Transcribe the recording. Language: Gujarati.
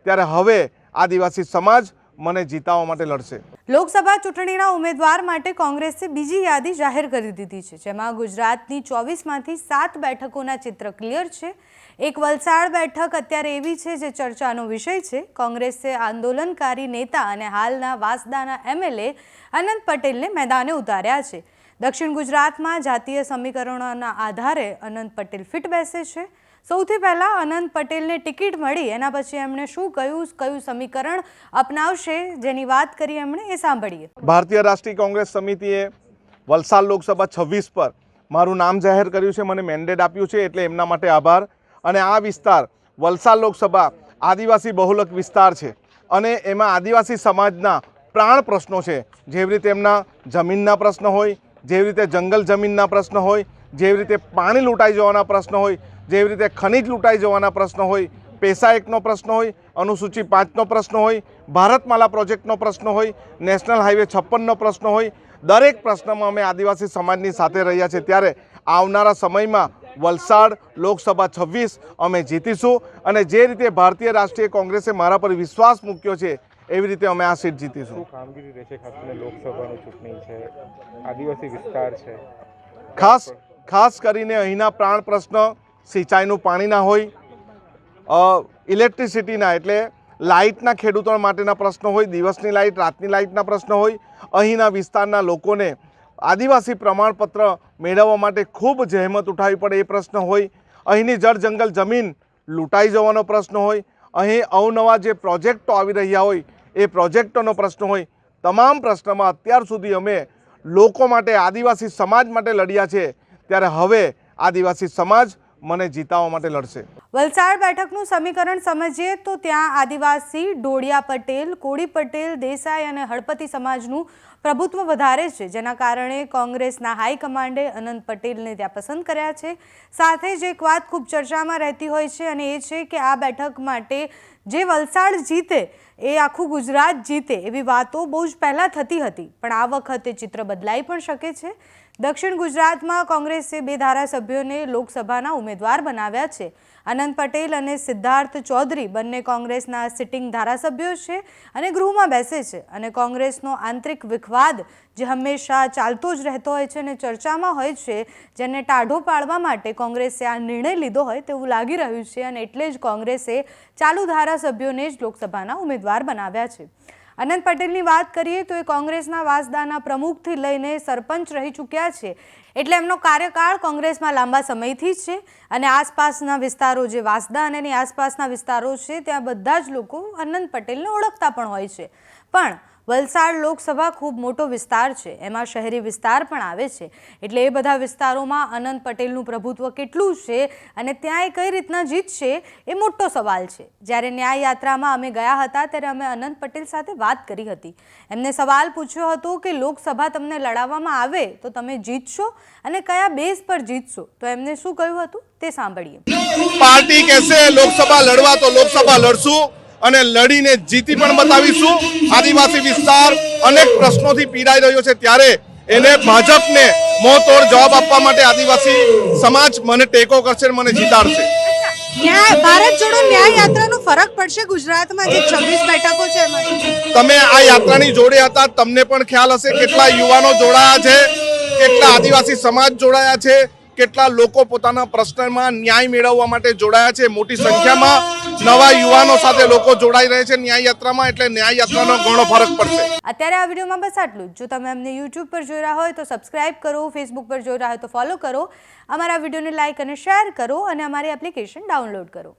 ત્યારે હવે આદિવાસી સમાજ મને જીતાવવા માટે લડશે। લોકસભા ચૂંટણીના ઉમેદવાર માટે કોંગ્રેસે બીજી યાદી જાહેર કરી દીધી છે, જેમાં ગુજરાતની 24માંથી 7 બેઠકોના ચિત્ર ક્લિયર છે। એક વલસાડ બેઠક અત્યારે એવી છે જે ચર્ચાનો વિષય છે। કોંગ્રેસે આંદોલનકારી નેતા અને હાલના વાસદાના એમએલએ અનંત પટેલને મેદાને ઉતાર્યા છે। દક્ષિણ ગુજરાતમાં જાતીય સમીકરણોના આધારે અનંત પટેલ ફિટ બેસે છે। સૌથી પહેલા અનંત પટેલને ટિકિટ મળી એના પછી એમણે શું કયું સમીકરણ અપનાવશે જેની વાત કરી એમણે એ સાંભળીએ। ભારતીય રાષ્ટ્રીય કોંગ્રેસ સમિતિએ વલસાડ લોકસભા 26 પર મારું નામ જાહેર કર્યું છે, મને મેન્ડેટ આપ્યું છે, એટલે એમના માટે આભાર। અને આ વિસ્તાર વલસાડ લોકસભા આદિવાસી બહુલક વિસ્તાર છે અને એમાં આદિવાસી સમાજના પ્રાણ પ્રશ્નો છે, જેવી રીતે એમના જમીનના પ્રશ્ન હોય, જેવી રીતે જંગલ જમીનના પ્રશ્ન હોય, જેવી રીતે પાણી લૂંટાઈ જવાના પ્રશ્ન હોય, જેવી રીતે ખનિજ લૂંટાઈ જવાના પ્રશ્ન હોય, પેશા એકનો પ્રશ્ન હોય, અનુસૂચિ 5નો પ્રશ્ન હોય, ભારતમાલા પ્રોજેક્ટનો પ્રશ્ન હોય, નેશનલ હાઈવે 56નો પ્રશ્ન હોય, દરેક પ્રશ્નમાં અમે આદિવાસી સમાજની સાથે રહ્યા છે। ત્યારે આવનારા સમયમાં વલસાડ લોકસભા 26 અમે જીતીશું અને જે રીતે ભારતીય રાષ્ટ્રીય કોંગ્રેસે મારા પર વિશ્વાસ મૂક્યો છે એવી રીતે અમે આ સીટ જીતીશું। કામગીરી રહેશે, ખાસ કરીને લોકસભાની ચૂંટણી છે, આદિવાસી વિસ્તાર છે, ખાસ કરીને અહીંના પ્રાણ પ્રશ્ન સિંચાઈનું પાણીના હોય, ઇલેક્ટ્રિસિટીના એટલે લાઇટના ખેડૂતો માટેના પ્રશ્નો હોય, દિવસની લાઇટ રાતની લાઇટના પ્રશ્ન હોય, અહીંના વિસ્તારના લોકોને આદિવાસી પ્રમાણપત્ર મેળવવા માટે ખૂબ જહેમત ઉઠાવવી પડે એ પ્રશ્ન હોય, અહીંની જળ જંગલ જમીન લૂંટાઈ જવાનો પ્રશ્ન હોય, અહીં અવનવા જે પ્રોજેક્ટો આવી રહ્યા હોય એ પ્રોજેક્ટોનો પ્રશ્ન હોય, તમામ પ્રશ્નમાં અત્યાર સુધી અમે લોકો માટે આદિવાસી સમાજ માટે લડ્યા છે। ત્યારે હવે આદિવાસી સમાજ મને જીતાવવા માટે લડશે। વલસાડ બેઠકનું સમીકરણ સમજીએ તો ત્યાં આદિવાસી, ડોડિયા પટેલ, કોળી પટેલ, દેસાઈ અને હળપતિ સમાજનું પ્રભુત્વ વધારે છે, જેના કારણે કોંગ્રેસના હાઈકમાન્ડે અનંત પટેલને ત્યાં પસંદ કર્યા છે। સાથે જ એક વાત ખૂબ ચર્ચામાં રહેતી હોય છે અને એ છે કે આ બેઠક માટે જે વલસાડ જીતે એ આખું ગુજરાત જીતે એવી વાતો બહુ જ પહેલાં થતી હતી, પણ આ વખતે ચિત્ર બદલાઈ પણ શકે છે। દક્ષિણ ગુજરાતમાં કોંગ્રેસે 2 ધારાસભ્યોને લોકસભાના ઉમેદવાર બનાવ્યા છે। અનંત પટેલ અને સિદ્ધાર્થ ચૌધરી બંને કોંગ્રેસના સિટિંગ ધારાસભ્યો છે અને ગૃહમાં બેસે છે અને કોંગ્રેસનો આંતરિક વિખવાદ જે હંમેશા ચાલતો જ રહેતો હોય છે અને ચર્ચામાં હોય છે, જેને ટાઢો પાડવા માટે કોંગ્રેસે આ નિર્ણય લીધો હોય તેવું લાગી રહ્યું છે અને એટલે જ કોંગ્રેસે ચાલુ ધારાસભ્યોને જ લોકસભાના ઉમેદવાર બનાવ્યા છે। અનંત પટેલની વાત કરીએ તો એ કોંગ્રેસના વાસદાના પ્રમુખથી લઈને સરપંચ રહી ચૂક્યા છે, એટલે એમનો કાર્યકાળ કોંગ્રેસમાં લાંબા સમયથી જ છે અને આસપાસના વિસ્તારો જે વાસદા અને એની આસપાસના વિસ્તારો છે ત્યાં બધા જ લોકો અનંત પટેલને ઓળખતા પણ હોય છે। પણ વલસાડ લોકસભા ખૂબ મોટો વિસ્તાર છે, એમાં શહેરી વિસ્તાર પણ આવે છે, એટલે એ બધા વિસ્તારોમાં અનંત પટેલનું પ્રભુત્વ કેટલું છે અને ત્યાં એ કઈ રીતના જીતશે એ મોટો સવાલ છે। જ્યારે ન્યાય યાત્રામાં અમે ગયા હતા ત્યારે અમે અનંત પટેલ સાથે વાત કરી હતી, એમને સવાલ પૂછ્યો હતો કે લોકસભા તમને લડાવવામાં આવે તો તમે જીતશો અને કયા બેઝ પર જીતશો, તો એમને શું કહ્યું હતું તે સાંભળીએ। પાર્ટી કહેશે લોકસભા લડવા તો લોકસભા લડશું અને લડીને જીતી પણ બતાવીશું। આદિવાસી વિસ્તાર અનેક પ્રશ્નોથી પીડાઈ રહ્યો છે, ત્યારે એને ભાજપને મોંતોડ જવાબ આપવા માટે આદિવાસી સમાજ મને ટેકો કરશે, મને જીતાડશે। ભારત જોડો ન્યાય યાત્રાનો ફરક પડશે ગુજરાતમાં જે 26 બેઠકો છે એમાં? તમે આ યાત્રાની જોડે હતા, તમને પણ ખ્યાલ હશે કેટલા યુવાનો જોડાયા છે, કેટલા આદિવાસી સમાજ જોડાયા છે, કેટલા લોકો પોતાના પ્રશ્નમાં ન્યાય મેળવવા માટે જોડાયા છે। મોટી સંખ્યામાં નવા યુવાનો સાથે લોકો જોડાઈ રહે છે ન્યાય યાત્રામાં, એટલે ન્યાય યાત્રાનો ઘણો ફરક પડશે। અત્યારે આ વિડીયોમાં બસ આટલું જ। જો તમે અમને YouTube પર જોઈ રહ્યા હોય તો સબસ્ક્રાઇબ કરો, Facebook પર જોઈ રહ્યા હોય તો ફોલો કરો, અમારા વિડીયોને લાઇક અને શેર કરો અને અમારી એપ્લિકેશન ડાઉનલોડ કરો।